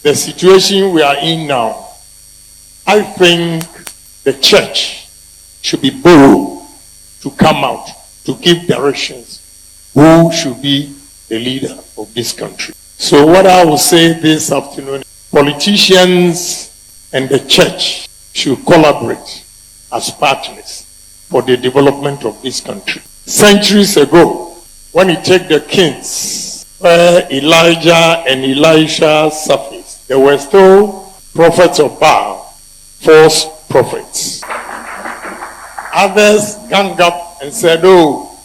The situation we are in now, I think the church should be bold to come out to give directions who should be the leader of this country. So what I will say this afternoon, politicians and the church should collaborate as partners for the development of this country. Centuries ago, when you take the kings where Elijah and Elisha surfaced, there were still prophets of Baal, false prophets. Others ganged up and said, oh,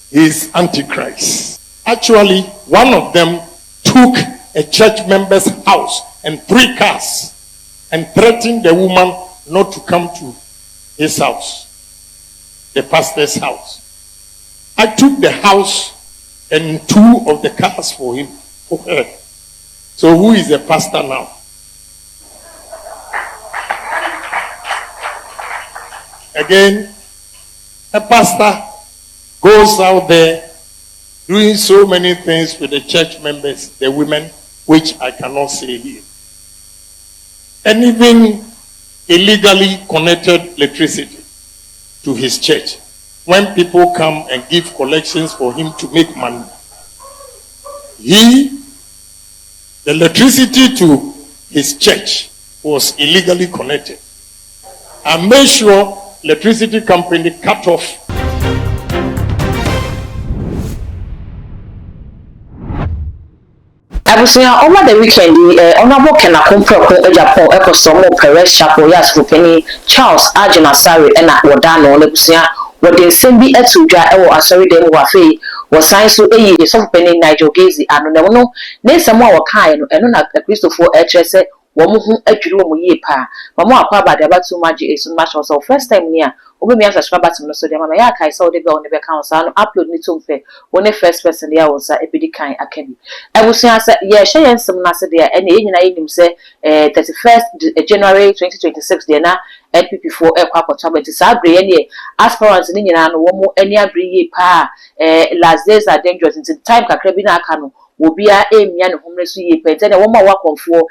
he's Antichrist. Actually, one of them took a church member's house and 3 cars and threatened the woman not to come to his house, the pastor's house. I took the house and 2 of the cars for him, for her. So who is the pastor now? Again, a pastor goes out there doing so many things with the church members, the women, which I cannot say here. And even illegally connected electricity to his church. When people come and give collections for him to make money, the electricity to his church was illegally connected. I made sure electricity company cut off. Abusia over the weekend, Honorable Agyapong Ekosomo Perez Chapel Penny Charles Agyine Asare and Wadano Lebusia what they send be at Suja or Asare then Wafe was signed so a soft penny Nigel Gaisie and no name some more kind and not a Christopher HS woman who Agyapong ye pa. Mamma Papa the Batu Magic is so much also first time near. Obi as a subscriber to so the mama ya kai saw the bell on the account so upload ni to fe when the first person there was a bit kind akemi. I will say yeah share some na say there and e nyina enim say 31st January 2026 there na LPP4 ekwa kwata sa bre ne aspirants ni nyina no wo mo ani abre ye pa last days are dangerous until time kakra bi na aka no obia emia ne homre so ye pente na wo ma wa konfo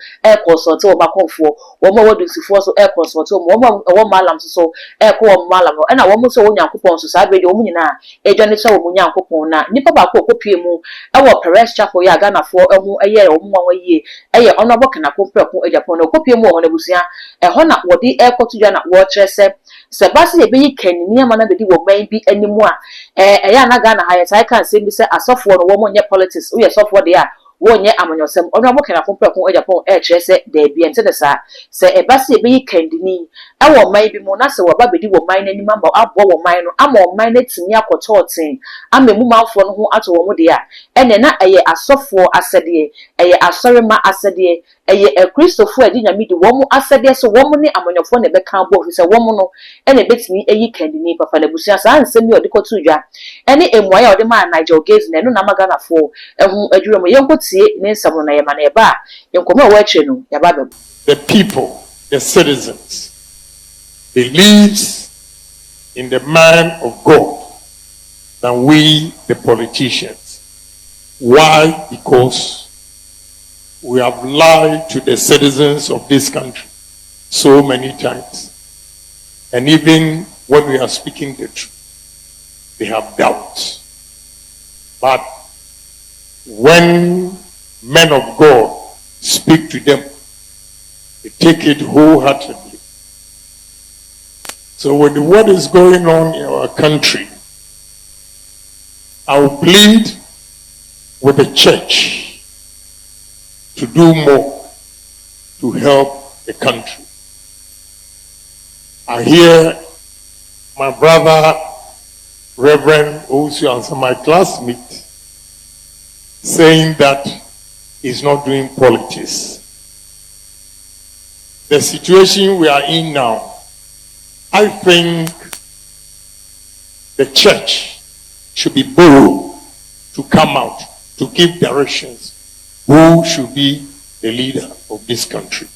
consult wo ma konfo wo ma wodusifo so consult wo ma alam so wo ma alam na wo mo so onyankopon so sa be de wo nyina edwane so wo nyankopon na nipa ba ko kopie mu wo Perez Chapel ya Ghana fo emu eye wo mo wa ye eye Honorable Agyapong na kopie mu wo na busia ho na wo di ekotu dwa na wo kyerese se basi e be yi kanini ama na be di wo ban bi animu a ya na Ghana ha ye sai kan se bi se asofo no wo mo nye politics wo ye sofo de a wo nye amanyosem Honorable Agyapong kyerese de bi ente de sa se e basi e be yi kanini wo man bi mu na se wo ba be di wo man nani mamba abo wo man no ama wo man na timi akototen ama mu manfo no ho ato wo mo de a ene na eye asofo asede eye asore ma asede eye Christopher Agyine di wo mo asede so wo mo ne amanyofo na be kan bo se wo mo no ene betimi eyi kandini papa lebusia sa ansem bi odikotu dwa ene emuaya ode ma Nigel Gaisie na no na magana fo ehu adwuro mo yenkotie ne nsam no na ye ma na ye ba yenkoma wa akye no ya ba be. The people, the citizens, believes in the man of God than we, the politicians. Why? Because we have lied to the citizens of this country so many times. And even when we are speaking the truth, they have doubts. But when men of God speak to them, they take it wholeheartedly. So with what is going on in our country, I will plead with the church to do more to help the country. I hear my brother, Reverend Osu, and my classmate, saying that he's not doing politics. The situation we are in now, I think the church should be bold to come out to give directions who should be the leader of this country.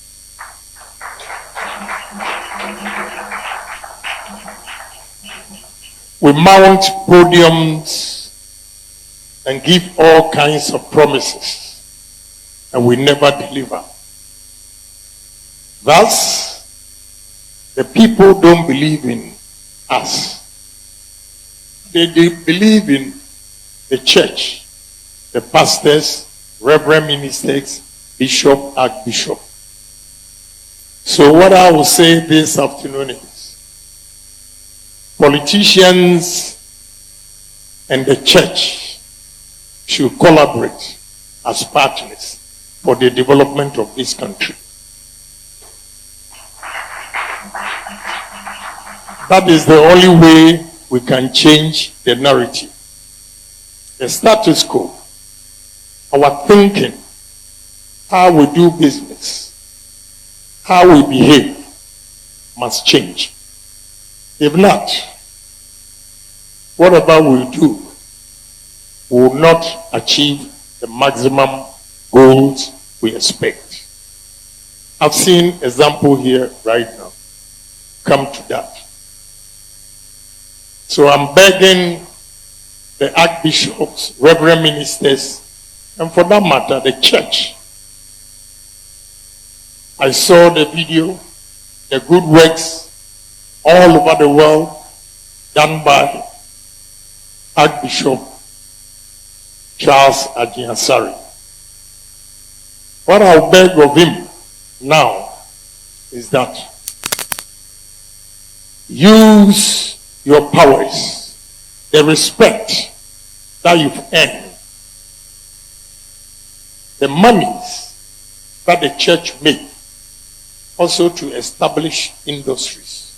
We mount podiums and give all kinds of promises, and we never deliver. Thus, the people don't believe in us. They believe in the church, the pastors, reverend ministers, bishop, archbishop. So what I will say this afternoon is, politicians and the church should collaborate as partners for the development of this country. That is the only way we can change the narrative. The status quo, our thinking, how we do business, how we behave must change. If not, whatever we do will not achieve the maximum goals we expect. I've seen example here right now. Come to that. So I'm begging the archbishops, reverend ministers, and for that matter, the church. I saw the video, the good works all over the world done by Archbishop Charles Agyine. What I'll beg of him now is that use your powers, the respect that you've earned, the monies that the church makes, also to establish industries,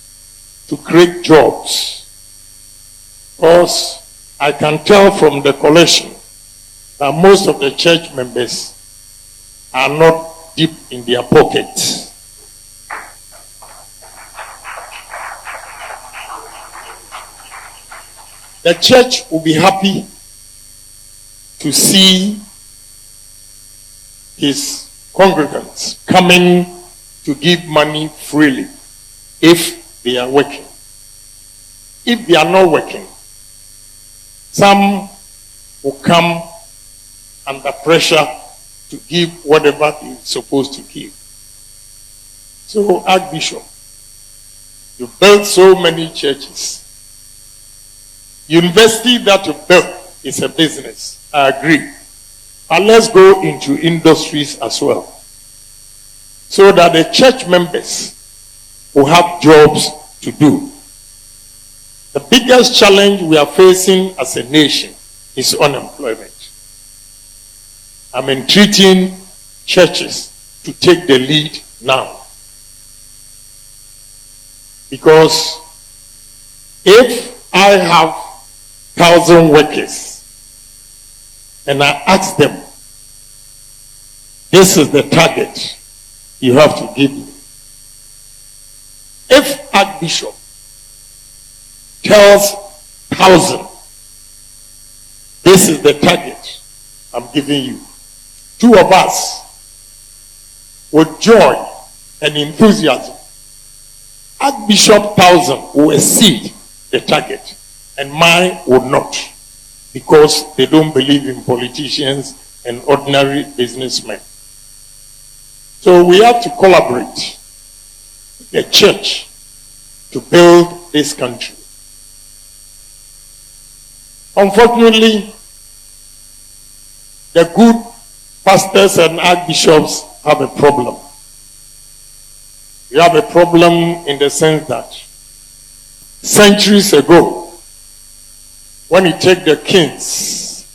to create jobs. Because I can tell from the collection that most of the church members are not deep in their pockets. The church will be happy to see his congregants coming to give money freely if they are working. If they are not working, some will come under pressure to give whatever they're supposed to give. So, Archbishop, you built so many churches. University that you built is a business. I agree. And let's go into industries as well, so that the church members will have jobs to do. The biggest challenge we are facing as a nation is unemployment. I'm entreating churches to take the lead now. Because if I have 1,000 workers and I ask them, this is the target you have to give me. If Archbishop tells 1,000, this is the target I'm giving you, two of us with joy and enthusiasm, Archbishop 1,000 will exceed the target and mine will not, because they don't believe in politicians and ordinary businessmen. So we have to collaborate with the church to build this country. Unfortunately, the good pastors and archbishops have a problem. We have a problem in the sense that centuries ago, when you take the kings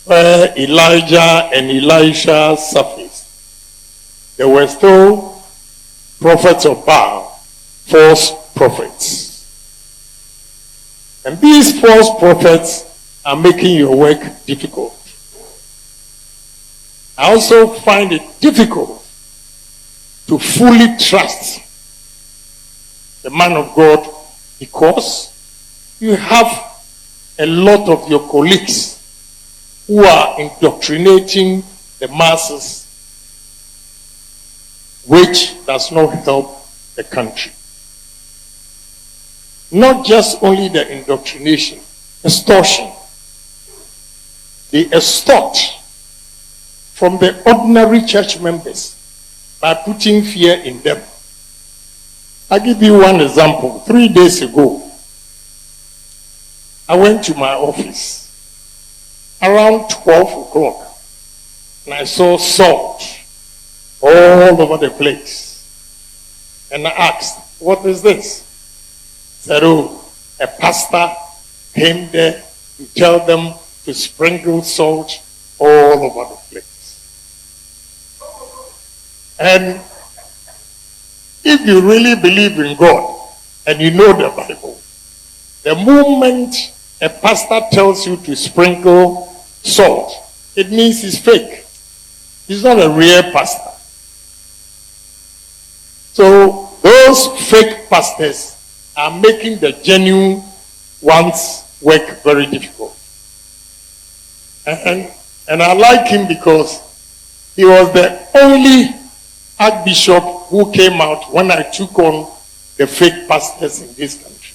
where Elijah and Elisha surfaced, there were still prophets of Baal, false prophets. And these false prophets are making your work difficult. I also find it difficult to fully trust the man of God, because you have a lot of your colleagues who are indoctrinating the masses, which does not help the country. Not just only the indoctrination, extortion. They extort from the ordinary church members by putting fear in them. I'll give you one example. 3 days ago, I went to my office around 12 o'clock and I saw salt all over the place. And I asked, what is this? Said, oh, a pastor came there to tell them to sprinkle salt all over the place. And if you really believe in God and you know the Bible, the moment a pastor tells you to sprinkle salt, it means he's fake. He's not a real pastor. So those fake pastors are making the genuine ones work very difficult. And I like him because he was the only archbishop who came out when I took on the fake pastors in this country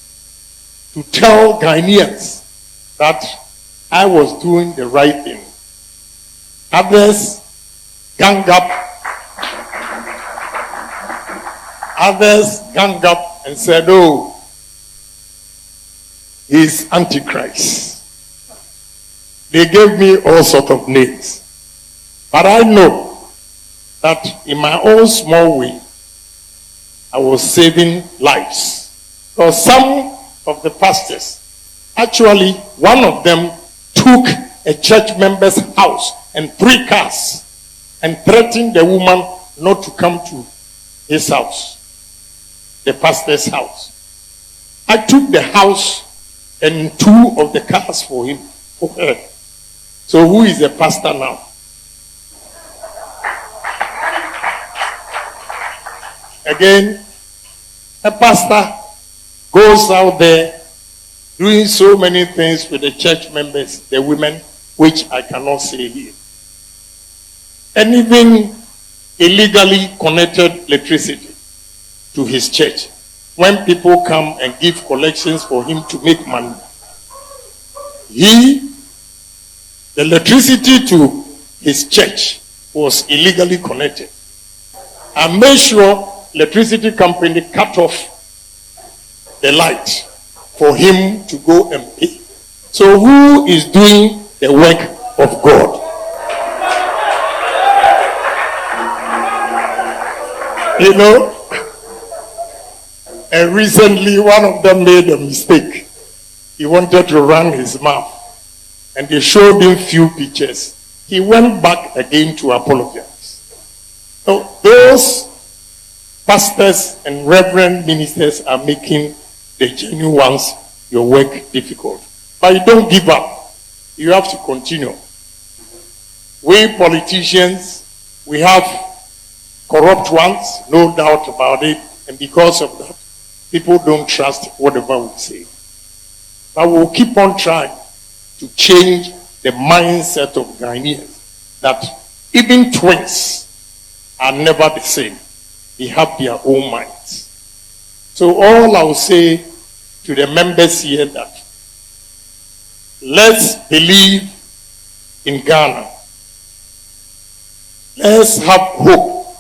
to tell Ghanaians that I was doing the right thing. Others gang up. Others gang up and said, oh, he's Antichrist. They gave me all sorts of names. But I know that in my own small way, I was saving lives. Because some of the pastors, actually, one of them took a church member's house and 3 cars and threatened the woman not to come to his house, the pastor's house. I took the house and 2 of the cars for him, for her. So who is a pastor now? Again, a pastor goes out there doing so many things with the church members, the women, which I cannot say here. And even illegally connected electricity to his church. When people come and give collections for him to make money, the electricity to his church was illegally connected. I made sure electricity company cut off the light for him to go and pay. So who is doing the work of God? You know, and recently one of them made a mistake. He wanted to run his mouth and they showed him few pictures. He went back again to apologize. So those pastors and reverend ministers are making the genuine ones your work difficult. But you don't give up. You have to continue. We politicians, we have corrupt ones, no doubt about it. And because of that, people don't trust whatever we say. But we'll keep on trying to change the mindset of Ghanaians that even twins are never the same. They have their own minds. So all I will say to the members here that let's believe in Ghana. Let's have hope.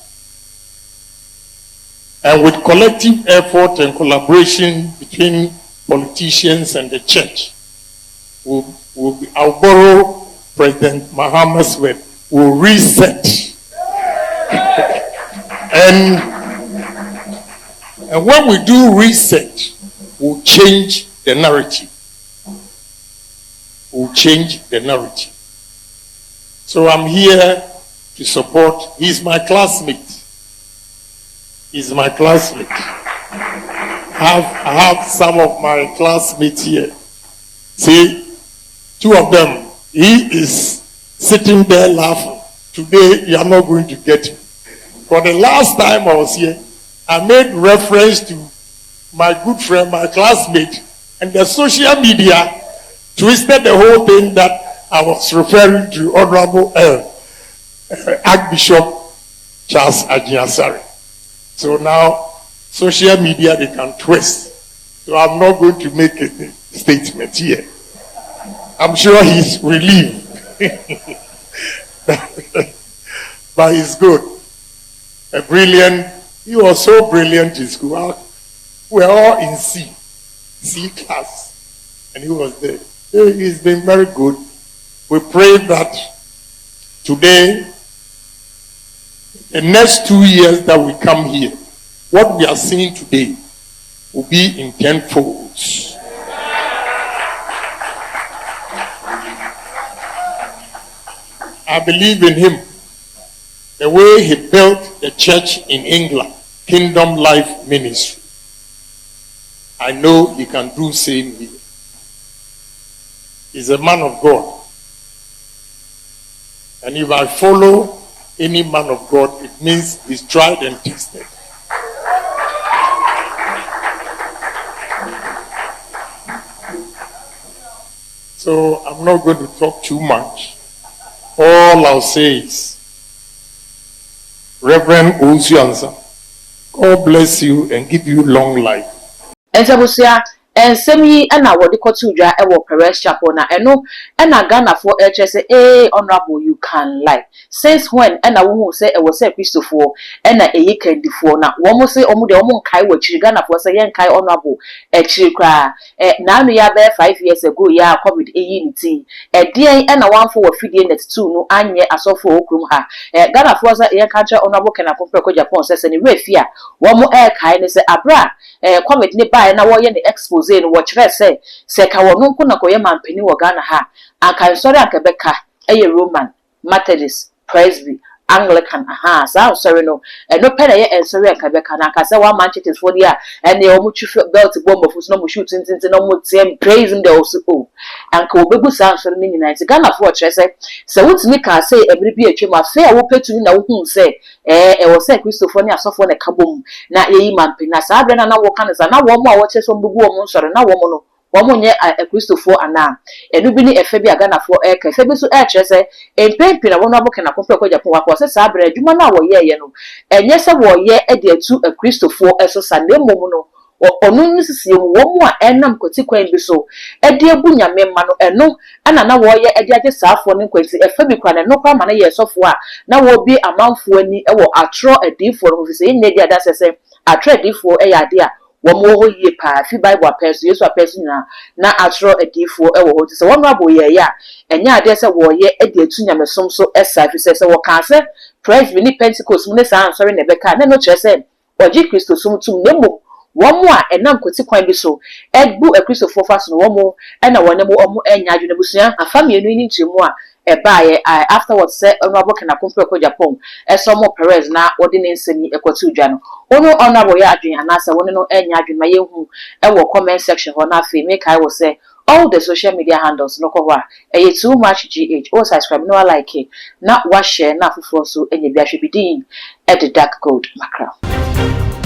And with collective effort and collaboration between politicians and the church, I'll borrow President Mahama's word, we'll reset. And when we do reset, we'll change the narrative. We'll change the narrative. So I'm here to support. He's my classmate. He's my classmate. I have some of my classmates here. See, 2 of them, he is sitting there laughing. Today, you are not going to get him. For the last time I was here, I made reference to my good friend, my classmate, and the social media twisted the whole thing that I was referring to Honorable Archbishop Charles Agyine Asare. So now, social media, they can twist. So I'm not going to make a statement here. I'm sure he's relieved. But it's good. a brilliant, he was so brilliant in school. We were all in C class, and he was there. He's been very good. We pray that today, the next 2 years that we come here, what we are seeing today will be in tenfolds. I believe in him. The way he built the church in England, Kingdom Life Ministry, I know he can do same here. He's a man of God. And if I follow any man of God, it means he's tried and tested. So I'm not going to talk too much. All I'll say is, Reverend Uzianza, God bless you and give you long life. And semi and I what the Kotuja ewo Perez Chapel na eno and a Ghana for say, honorable you can like. Since when and I won't say it was a Christopher and a ye can before now. One say omu kai which Ghana for say yan kai honorable cry. Now we are there 5 years ago, ya COVID unity. Dear and a one for a feeding that two no anye as of for Okrum ha. Ghana for a yan country honorable can I compare Japan says any refia. One more air kindness abra. Comment nearby and I want the expose and watch her say Kawanun Kunakoya man penny or Ghana ha. And can sorry Quebeca, a Roman, Methodist, Presby, Anglican, sorry no, and no penny and sorry Quebeca, and I say 1 Manchester for the year, and the almost belt bomb of no shooting since no more same praising the also. And Kobebu sounds for the nights Ghana for say, so what's Nika say every be a chima fair will pay to you now who say, it was said Christopher soft one a kaboom, not ye man pina Sabran and I walk on as I now one more watches on the woman, sorry, now woman. One a Christopher and now, and you been a Fabia Ghana for air, Fabi so air say, and painting a one can I compare with Japan was a sabre, you man now, ye, and yes, I were ye a dear to a Christopher as a Sunday momono, or no necessary one more and nam consequently so. A dear bunya me mano and no, and another warrior a dear south for inquency, a Fabican and no crime and a year so far. Now will be a month for any or a draw a deal for who is in Nadia, that's a say, a trade for a idea. One more year pa, if you buy what person, use a person now I draw a deal for a word. So one rubber ya, and ya there's a warrior a dear to yam some so as I says, what cancer, praise many Pentecost, Munessa answering Rebecca, no chess, or G Christo soon to Nemo. One more and none consequently so. Ed boo a Christopher fast no more, and I want more and Yajunabusia, a family needing to more. A buyer, I afterwards said, honorable can I compare with Japan, as some more Perez now, ordinance me a Jano. Ono honorable Agyine and answer one no any Agyine my who a comment section on our fee make I will say all the social media handles no kwa a too much GH or subscribe no like it not wash share not for so any should be dean at the dark code macro.